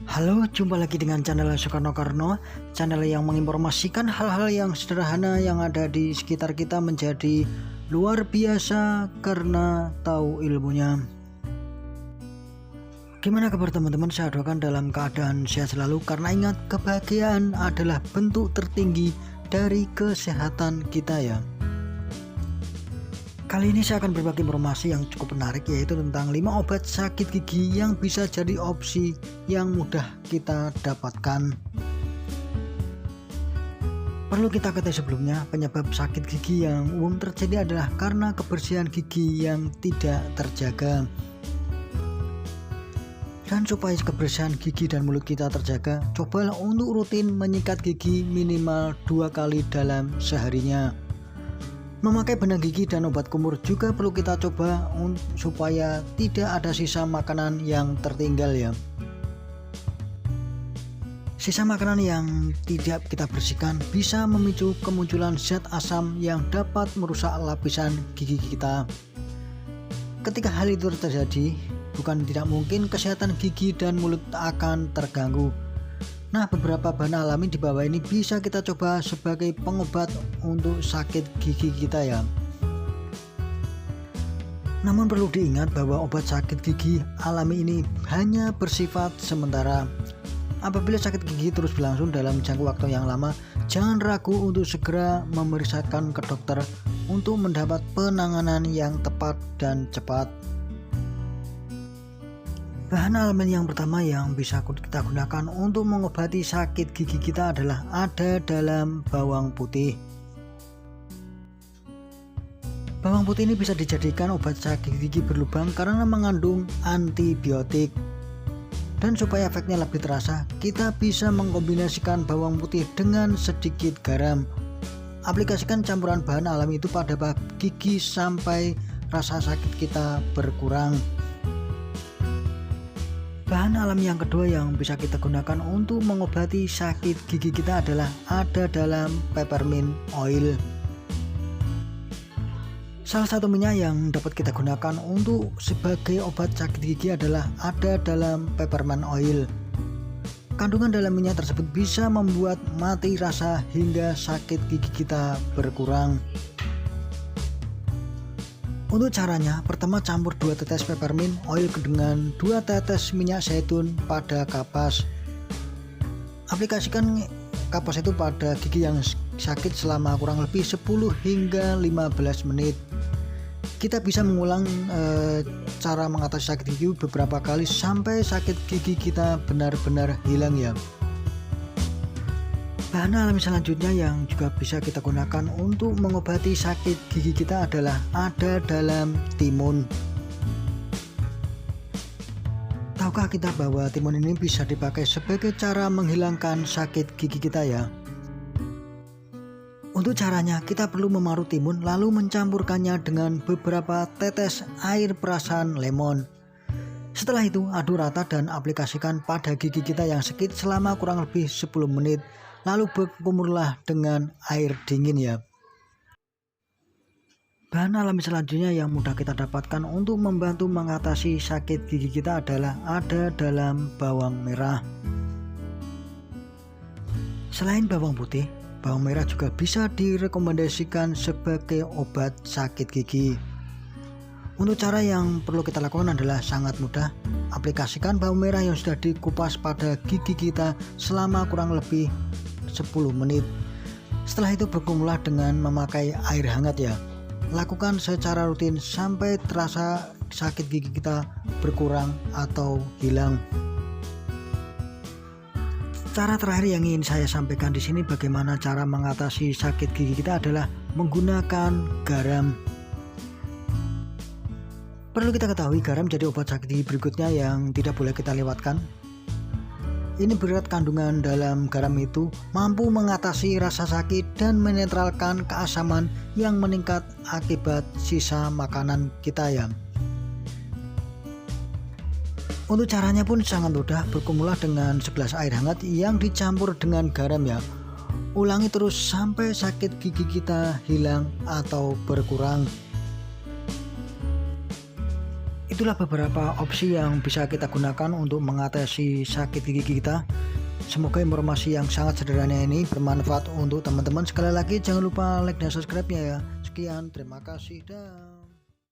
Halo, jumpa lagi dengan channel Soekarno Karno, channel yang menginformasikan hal-hal yang sederhana yang ada di sekitar kita menjadi luar biasa karena tahu ilmunya. Gimana kabar teman-teman? Saya doakan dalam keadaan sehat selalu, karena ingat, kebahagiaan adalah bentuk tertinggi dari kesehatan kita ya. Kali ini saya akan berbagi informasi yang cukup menarik, yaitu tentang 5 obat sakit gigi yang bisa jadi opsi yang mudah kita dapatkan. Perlu kita ketahui sebelumnya, penyebab sakit gigi yang umum terjadi adalah karena kebersihan gigi yang tidak terjaga. Dan supaya kebersihan gigi dan mulut kita terjaga, cobalah untuk rutin menyikat gigi minimal 2 kali dalam seharinya. Memakai benang gigi dan obat kumur juga perlu kita coba supaya tidak ada sisa makanan yang tertinggal ya. Sisa makanan yang tidak kita bersihkan bisa memicu kemunculan zat asam yang dapat merusak lapisan gigi kita. Ketika hal itu terjadi, bukan tidak mungkin kesehatan gigi dan mulut akan terganggu. Nah, beberapa bahan alami di bawah ini bisa kita coba sebagai pengobat untuk sakit gigi kita ya. Namun perlu diingat bahwa obat sakit gigi alami ini hanya bersifat sementara. Apabila sakit gigi terus berlangsung dalam jangka waktu yang lama, jangan ragu untuk segera memeriksakan ke dokter untuk mendapat penanganan yang tepat dan cepat. Bahan alami yang pertama yang bisa kita gunakan untuk mengobati sakit gigi kita adalah ada dalam bawang putih. Bawang putih ini bisa dijadikan obat sakit gigi berlubang karena mengandung antibiotik. Dan supaya efeknya lebih terasa, kita bisa mengkombinasikan bawang putih dengan sedikit garam. Aplikasikan campuran bahan alami itu pada gigi sampai rasa sakit kita berkurang. Bahan alami yang kedua yang bisa kita gunakan untuk mengobati sakit gigi kita adalah ada dalam peppermint oil. Salah satu minyak yang dapat kita gunakan untuk sebagai obat sakit gigi adalah ada dalam peppermint oil. Kandungan dalam minyak tersebut bisa membuat mati rasa hingga sakit gigi kita berkurang. Untuk caranya, pertama campur 2 tetes peppermint oil dengan 2 tetes minyak zaitun pada kapas. Aplikasikan kapas itu pada gigi yang sakit selama kurang lebih 10 hingga 15 menit. Kita bisa mengulang cara mengatasi sakit gigi beberapa kali sampai sakit gigi kita benar-benar hilang ya. Bahan alami selanjutnya yang juga bisa kita gunakan untuk mengobati sakit gigi kita adalah ada dalam timun. Tahukah kita bahwa timun ini bisa dipakai sebagai cara menghilangkan sakit gigi kita ya? Untuk caranya, kita perlu memarut timun lalu mencampurkannya dengan beberapa tetes air perasan lemon. Setelah itu, aduk rata dan aplikasikan pada gigi kita yang sakit selama kurang lebih 10 menit. Lalu berkumurlah dengan air dingin ya. Bahan alami selanjutnya yang mudah kita dapatkan untuk membantu mengatasi sakit gigi kita adalah ada dalam bawang merah. Selain bawang putih, bawang merah juga bisa direkomendasikan sebagai obat sakit gigi. Untuk cara yang perlu kita lakukan adalah sangat mudah. Aplikasikan bawang merah yang sudah dikupas pada gigi kita selama kurang lebih 10 menit. Setelah itu berkumurlah dengan memakai air hangat ya. Lakukan secara rutin sampai terasa sakit gigi kita berkurang atau hilang. Cara terakhir yang ingin saya sampaikan di sini bagaimana cara mengatasi sakit gigi kita adalah menggunakan garam. Perlu kita ketahui, garam jadi obat sakit gigi berikutnya yang tidak boleh kita lewatkan. Ini berat kandungan dalam garam itu mampu mengatasi rasa sakit dan menetralkan keasaman yang meningkat akibat sisa makanan kita ya. Untuk caranya pun sangat mudah, berkumurlah dengan segelas air hangat yang dicampur dengan garam ya. Ulangi terus sampai sakit gigi kita hilang atau berkurang. Itulah beberapa opsi yang bisa kita gunakan untuk mengatasi sakit gigi kita. Semoga informasi yang sangat sederhana ini bermanfaat untuk teman-teman. Sekali lagi jangan lupa like dan subscribe-nya ya. Sekian, terima kasih. Dah.